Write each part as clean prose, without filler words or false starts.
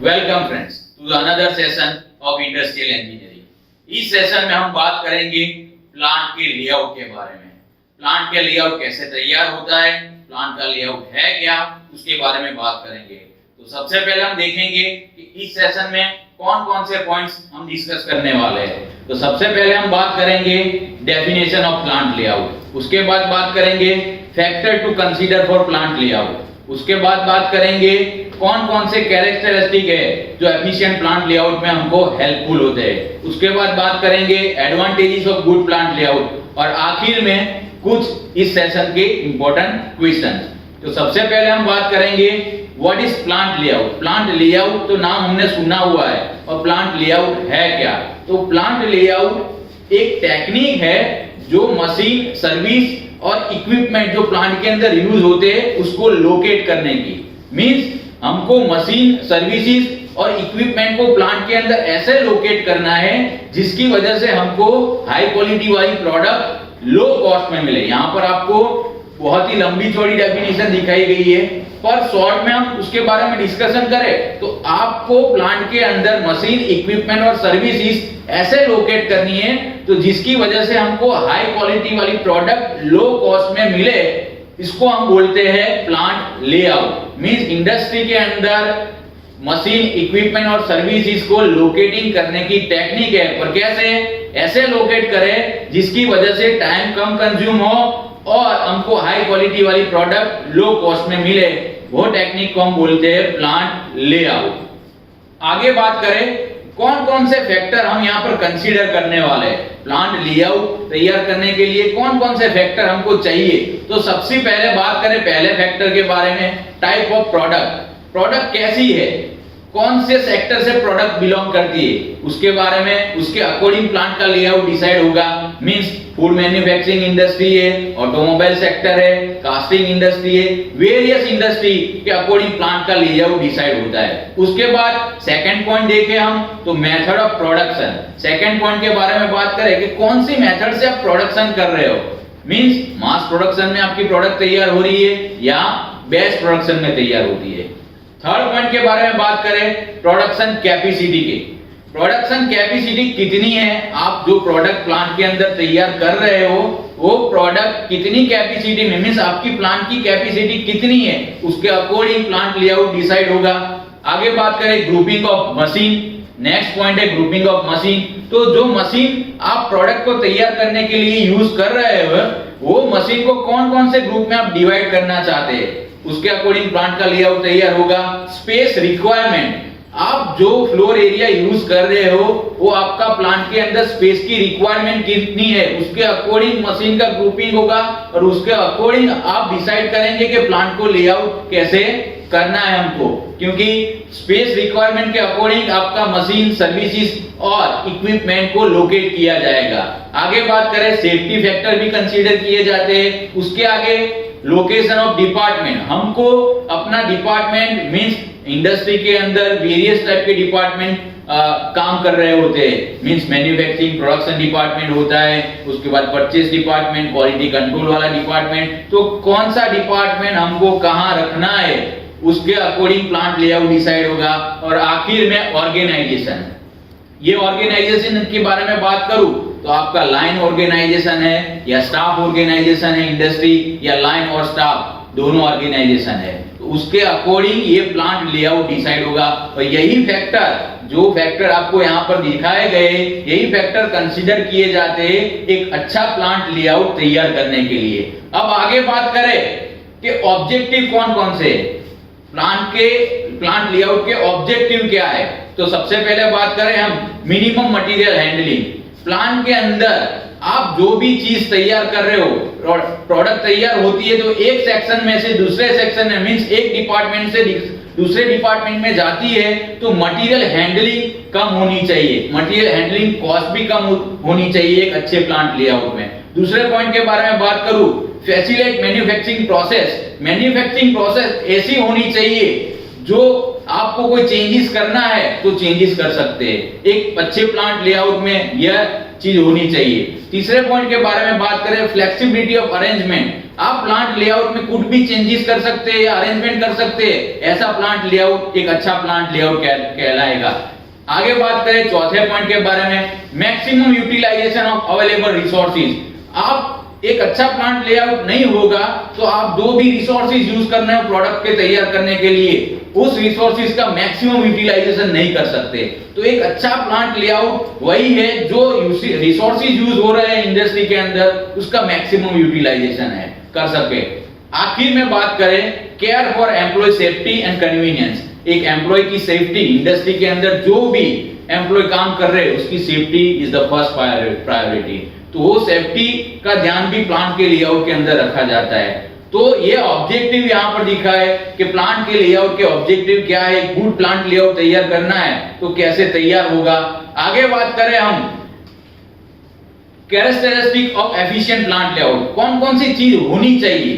Welcome friends to another session of industrial engineering. इस सेशन में हम बात करेंगे प्लांट के लेआउट के बारे में। प्लांट का लेआउट कैसे तैयार होता है, प्लांट का लेआउट है क्या, उसके बारे में बात करेंगे। तो सबसे पहले हम देखेंगे कि इस सेशन में कौन कौन से पॉइंट्स हम डिस्कस करने वाले हैं। तो सबसे पहले हम बात करेंगे डेफिनेशन ऑफ प्लांट लेआउट, उसके बाद बात करेंगे factor to consider for plant layout, उसके बाद बात करेंगे कौन कौन से कैरेक्टरिस्टिक है जो एफिशिएंट प्लांट लेआउट में हमको हेल्पफुल होते हैं, उसके बाद बात करेंगे advantages of good plant layout और आखिर में कुछ इस सेशन के इंपॉर्टेंट क्वेश्चंस। तो सबसे पहले हम बात करेंगे what is plant layout. Plant layout तो नाम हमने सुना हुआ है, और प्लांट लेआउट है क्या। तो प्लांट लेआउट एक टेक्निक है जो मशीन, सर्विस और इक्विपमेंट जो प्लांट के अंदर यूज होते हैं उसको लोकेट करने की। मींस हमको मशीन, सर्विसेज और इक्विपमेंट को प्लांट के अंदर ऐसे लोकेट करना है जिसकी वजह से हमको हाई क्वालिटी वाली प्रोडक्ट लो कॉस्ट में मिले। यहाँ पर आपको बहुत ही लंबी चौड़ी डेफिनेशन दिखाई गई है, पर शॉर्ट में हम उसके बारे में डिस्कशन करें तो आपको प्लांट के अंदर मशीन, इक्विपमेंट और सर्विसेज ऐसे लोकेट करनी है तो जिसकी वजह से हमको हाई क्वालिटी वाली प्रोडक्ट लो कॉस्ट में मिले। इसको हम बोलते हैं प्लांट लेआउट। मींस इंडस्ट्री के अंदर मशीन, इक्विपमेंट और सर्विसेज को लोकेटिंग करने की टेक्निक है, पर कैसे ऐसे लोकेट करें जिसकी वजह से टाइम कम कंज्यूम हो और हमको हाई क्वालिटी वाली प्रोडक्ट लो कॉस्ट में मिले। वो टेक्निक को हम बोलते हैं प्लांट लेआउट। आगे बात करें कौन कौन से फैक्टर हम यहाँ पर कंसीडर करने वाले हैं। प्लांट लेआउट तैयार करने के लिए कौन कौन से फैक्टर हमको चाहिए, तो सबसे पहले बात करें पहले फैक्टर के बारे में, टाइप ऑफ प्रोडक्ट। प्रोडक्ट कैसी है, कौन से सेक्टर से प्रोडक्ट बिलोंग करती है, उसके बारे में, उसके अकॉर्डिंग प्लांट का लेआउट डिसाइड होगा। मींस फूड मैन्युफैक्चरिंग इंडस्ट्री है, ऑटोमोबाइल सेक्टर है, कास्टिंग इंडस्ट्री है, वेरियस इंडस्ट्री के अकॉर्डिंग प्लांट का लेआउट डिसाइड होता है। उसके बाद सेकंड पॉइंट देखें हम तो method of production. Second point के बारे में बात करें कि कौन सी मेथड से आप प्रोडक्शन कर रहे हो। मींस मास प्रोडक्शन में आपकी प्रोडक्ट तैयार हो रही है या बैच प्रोडक्शन में तैयार होती है। थर्ड पॉइंट के बारे में बात करें प्रोडक्शन कैपेसिटी की। प्रोडक्शन कैपेसिटी कितनी है, आप जो प्रोडक्ट प्लांट के अंदर तैयार कर रहे हो वो प्रोडक्ट कितनी कैपेसिटी में, मींस आपकी प्लांट की कैपेसिटी कितनी है, उसके अकॉर्डिंग प्लांट लेआउट डिसाइड होगा। आगे बात करें grouping of machine. Next point है ग्रुपिंग ऑफ मशीन। तो जो मशीन आप प्रोडक्ट को तैयार करने के लिए यूज कर रहे हो वो मशीन को कौन कौन से ग्रुप में आप डिवाइड करना चाहते हैं, उसके अकॉर्डिंग प्लांट का लेआउट तैयार होगा। स्पेस रिक्वायरमेंट, आप जो फ्लोर एरिया यूज कर रहे हो वो आपका प्लांट के अंदर स्पेस की रिक्वायरमेंट कितनी है, उसके अकॉर्डिंग मशीन का ग्रुपिंग होगा और उसके अकॉर्डिंग आप डिसाइड करेंगे कि प्लांट को लेआउट कैसे करना है हमको, क्योंकि स्पेस रिक्वायरमेंट के अकॉर्डिंग आपका मशीन, सर्विसेज और इक्विपमेंट को लोकेट किया जाएगा। आगे बात करें सेफ्टी फैक्टर भी कंसीडर किए जाते हैं। उसके आगे लोकेशन ऑफ डिपार्टमेंट, हमको अपना डिपार्टमेंट मींस इंडस्ट्री के अंदर वेरियस टाइप के डिपार्टमेंट काम कर रहे होते हैं। मींस मैन्युफैक्चरिंग प्रोडक्शन डिपार्टमेंट होता है, उसके बाद परचेस डिपार्टमेंट, क्वालिटी कंट्रोल वाला डिपार्टमेंट। तो कौन सा डिपार्टमेंट हमको कहाँ रखना है उसके अकॉर्डिंग प्लांट लेआउट डिसाइड होगा। और आखिर में ऑर्गेनाइजेशन। ये ऑर्गेनाइजेशन के बारे में बात करूं तो आपका लाइन ऑर्गेनाइजेशन है या स्टाफ ऑर्गेनाइजेशन है, इंडस्ट्री या लाइन और स्टाफ दोनों ऑर्गेनाइजेशन है, तो उसके अकॉर्डिंग ये प्लांट लेआउट डिसाइड होगा। और यही फैक्टर, जो फैक्टर आपको यहाँ पर दिखाए गए, यही फैक्टर कंसीडर किए जाते हैं एक अच्छा प्लांट लेआउट तैयार करने के लिए। अब आगे बात करें कि ऑब्जेक्टिव कौन कौन से, प्लांट लेआउट के ऑब्जेक्टिव क्या है। तो सबसे पहले बात करें हम मिनिमम मटेरियल हैंडलिंग। प्लांट के अंदर आप जो भी चीज तैयार कर रहे हो, प्रोडक्ट तैयार होती है तो एक सेक्शन में से दूसरे सेक्शन में, मींस एक डिपार्टमेंट से दूसरे डिपार्टमेंट में जाती है तो मटेरियल हैंडलिंग कम होनी चाहिए, मटेरियल हैंडलिंग कॉस्ट भी कम होनी चाहिए एक अच्छे प्लांट लेआउट में। दूसरे पॉइंट के बारे में बात करूं, facilitate manufacturing process. Manufacturing process ऐसी होनी चाहिए जो आपको कोई चेंजेस करना है तो चेंजेस कर सकते हैं। एक अच्छे प्लांट लेआउट में यह चीज होनी चाहिए। तीसरे पॉइंट के बारे में बात करें फ्लेक्सिबिलिटी ऑफ अरेंजमेंट। आप प्लांट लेआउट में कुछ भी चेंजेस कर सकते हैं, अरेंजमेंट कर सकते हैं, ऐसा प्लांट लेआउट एक अच्छा प्लांट लेआउट कहलाएगा। आगे बात करें चौथे पॉइंट के बारे में, maximum utilisation of available resources. आप एक अच्छा प्लांट लेआउट नहीं होगा तो आप जो भी रिसोर्सेज यूज करने हैं प्रोडक्ट के तैयार करने के लिए, उस रिसोर्सेज का मैक्सिमम यूटिलाइजेशन नहीं कर सकते। तो एक अच्छा प्लांट लेआउट वही है जो रिसोर्सेज यूज हो रहे हैं इंडस्ट्री के अंदर, उसका मैक्सिमम यूटिलाइजेशन है कर सके। आखिर में बात करें care for employ safety and convenience. एक एम्प्लॉय की सेफ्टी, इंडस्ट्री के अंदर जो भी एम्प्लॉय काम कर रहे हैं उसकी safety is the first priority. तो वो सेफ्टी का ध्यान भी प्लांट के लेआउट के अंदर रखा जाता है। तो ये ऑब्जेक्टिव यहाँ पर दिखा है कि प्लांट के लेआउट के ऑब्जेक्टिव क्या है, गुड प्लांट लेआउट तैयार करना है तो कैसे तैयार होगा। आगे बात करें हम characteristic of efficient plant layout, कौन कौन सी चीज होनी चाहिए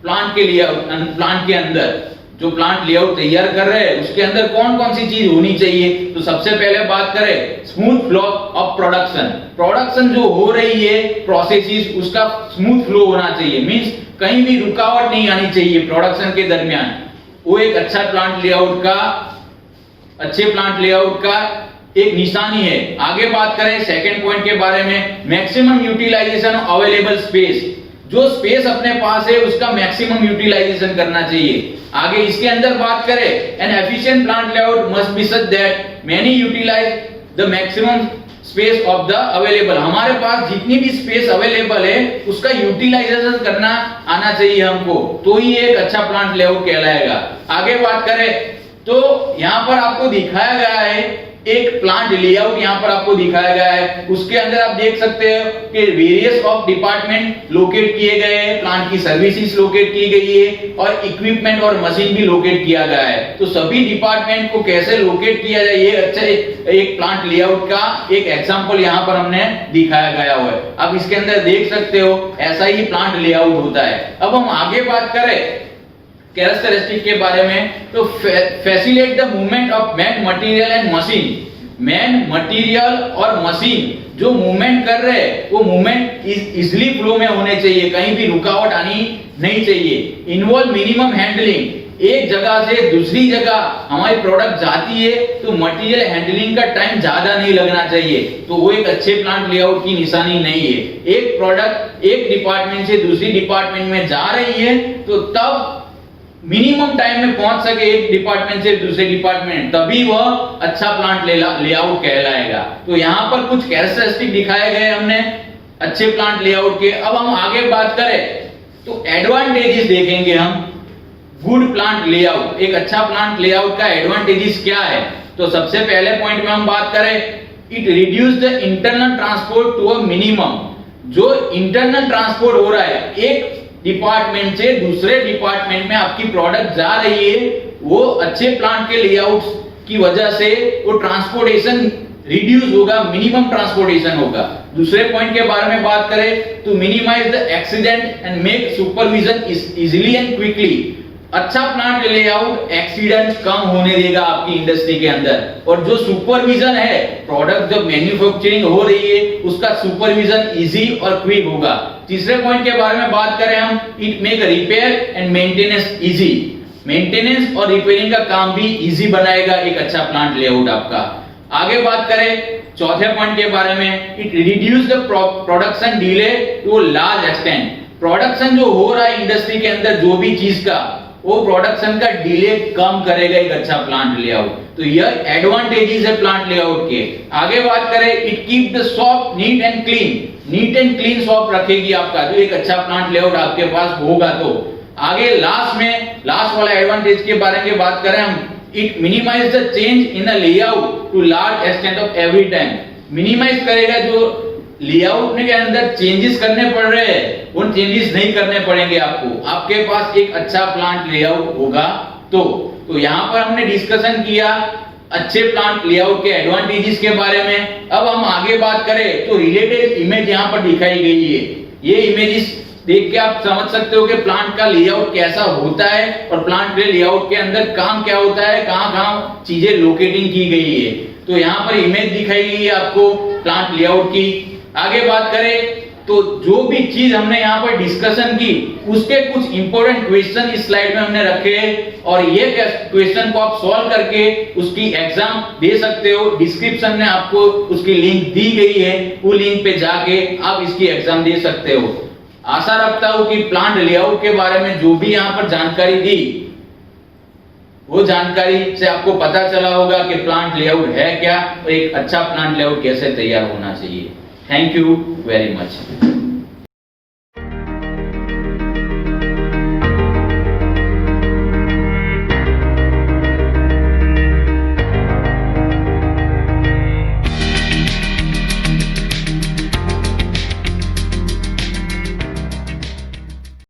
प्लांट के लेआउट, प्लांट के अंदर जो प्लांट लेआउट तैयार कर रहे हैं उसके अंदर कौन कौन सी चीज होनी चाहिए। तो सबसे पहले बात करें स्मूथ फ्लो ऑफ प्रोडक्शन जो हो रही है प्रोसेसेस उसका स्मूथ फ्लो होना चाहिए, मींस कहीं भी रुकावट नहीं आनी चाहिए प्रोडक्शन के दरमियान। वो एक अच्छा प्लांट लेआउट का, अच्छे प्लांट लेआउट का एक निशानी है। आगे बात करें सेकंड पॉइंट के बारे में, maximum utilisation of available space. जो स्पेस अपने पास है उसका मैक्सिमम यूटिलाइजेशन करना चाहिए। आगे इसके अंदर बात करें an efficient plant layout must be such that many utilise the maximum space of the available. हमारे पास जितनी भी स्पेस अवेलेबल है उसका यूटिलाइजेशन करना आना चाहिए हमको, तो ही एक अच्छा प्लांट लेआउट कहलाएगा। आगे बात करें तो यहाँ पर आपको दिखाया गया है एक प्लांट लेआउट, यहाँ पर आपको दिखाया गया है। उसके अंदर आप देख सकते हो कि वेरियस ऑफ डिपार्टमेंट लोकेट किए गए हैं, प्लांट की सर्विसेज लोकेट की गई है और इक्विपमेंट और मशीन भी लोकेट किया गया है। तो सभी डिपार्टमेंट को कैसे लोकेट किया जाए ये अच्छा एक प्लांट लेआउट का एक एग्जांपल यहाँ पर हमने दिखाया गया हुआ है। आप इसके अंदर देख सकते हो ऐसा ही प्लांट लेआउट होता है। अब हम आगे बात करें कैरेक्टरिस्टिक के बारे में, तो facilitate the movement of man, material and machine. Man, material और मशीन जो मूवमेंट कर रहे हैं वो मूवमेंट इजीली फ्लो में होने चाहिए, कहीं भी रुकावट आनी नहीं चाहिए। इन्वॉल्व मिनिमम हैंडलिंग, एक जगह से दूसरी जगह हमारी प्रोडक्ट जाती है तो मटेरियल हैंडलिंग का टाइम ज्यादा नहीं लगना चाहिए, तो वो एक अच्छे प्लांट लेआउट की निशानी नहीं है। एक प्रोडक्ट एक डिपार्टमेंट से दूसरी डिपार्टमेंट में जा रही है तो तब मिनिमम टाइम में पहुंच सके एक डिपार्टमेंट से दूसरे डिपार्टमेंट, तभी वह अच्छा प्लांट लेआउट कहलाएगा। तो यहाँ पर कुछ कैरेक्टरिस्टिक दिखाए गए हमने अच्छे प्लांट लेआउट के। अब हम आगे बात करें तो एडवांटेजेस देखेंगे हम गुड प्लांट लेआउट, एक अच्छा प्लांट लेआउट का एडवांटेजेस क्या है। तो सबसे पहले पॉइंट में हम बात करें it reduce the internal transport to a minimum. जो इंटरनल ट्रांसपोर्ट हो रहा है एक डिपार्टमेंट से दूसरे डिपार्टमेंट में आपकी प्रोडक्ट जा रही है, वो अच्छे प्लांट के लेआउट की वजह से वो ट्रांसपोर्टेशन रिड्यूस होगा, मिनिमम ट्रांसपोर्टेशन होगा। दूसरे पॉइंट के बारे में बात करें तो minimise the accident and make supervision easily and quickly. अच्छा प्लांट लेआउट एक्सीडेंट कम होने देगा आपकी इंडस्ट्री के अंदर, और जो सुपरविजन है प्रोडक्ट जब मैन्युफैक्चरिंग हो रही है उसका सुपरविजन इजी और क्विक होगा। तीसरे पॉइंट के बारे में बात करें हम, it make repair and maintenance easy. Maintenance और रिपेयरिंग का काम भी इजी बनाएगा एक अच्छा प्लांट लेआउट आपका। आगे बात करें चौथे पॉइंट के बारे में, it reduce the production delay to large extent. Production जो हो रहा है इंडस्ट्री के अंदर जो भी चीज का, वो प्रोडक्शन का डिले कम करेगा एक अच्छा प्लांट लेआउट। तो यह एडवांटेजेस है प्लांट लेआउट के। आगे बात करें it keep the shop neat and clean. Neat and clean shop रखेगी आपका जो एक अच्छा प्लांट लेआउट आपके पास होगा। तो आगे लास्ट वाला एडवांटेज के बारे में बात करें हम, it minimise the change in the layout to large extent of every time. Minimise करेगा जो लेआउट के अंदर चेंजेस करने पड़ रहे हैं उन चेंजेस नहीं करने पड़ेंगे आपको, आपके पास एक अच्छा प्लांट लेआउट होगा। तो यहाँ पर हमने डिस्कशन किया अच्छे प्लांट लेआउट के एडवांटेजेस के बारे में। अब हम आगे बात करें तो रिलेटेड इमेज यहाँ पर दिखाई गई है। ये इमेजेस देख के आप समझ सकते हो कि प्लांट का लेआउट कैसा होता है और प्लांट के लेआउट के अंदर काम क्या होता है, कहाँ चीजें लोकेटिंग की गई है। तो यहाँ पर इमेज दिखाई गई है आपको प्लांट लेआउट की। आगे बात करें तो जो भी चीज हमने यहाँ पर डिस्कशन की उसके कुछ इंपॉर्टेंट क्वेश्चन इस स्लाइड में हमने रखे हैं और ये क्वेश्चन को आप सॉल्व करके उसकी एग्जाम दे सकते हो। डिस्क्रिप्शन में आपको उसकी लिंक दी गई है, वो लिंक पे जाके आप इसकी एग्जाम दे सकते हो। आशा रखता हूं कि प्लांट लेआउट के बारे में जो भी यहाँ पर जानकारी दी वो जानकारी से आपको पता चला होगा कि प्लांट लेआउट है क्या और एक अच्छा प्लांट लेआउट कैसे तैयार होना चाहिए। Thank you very much.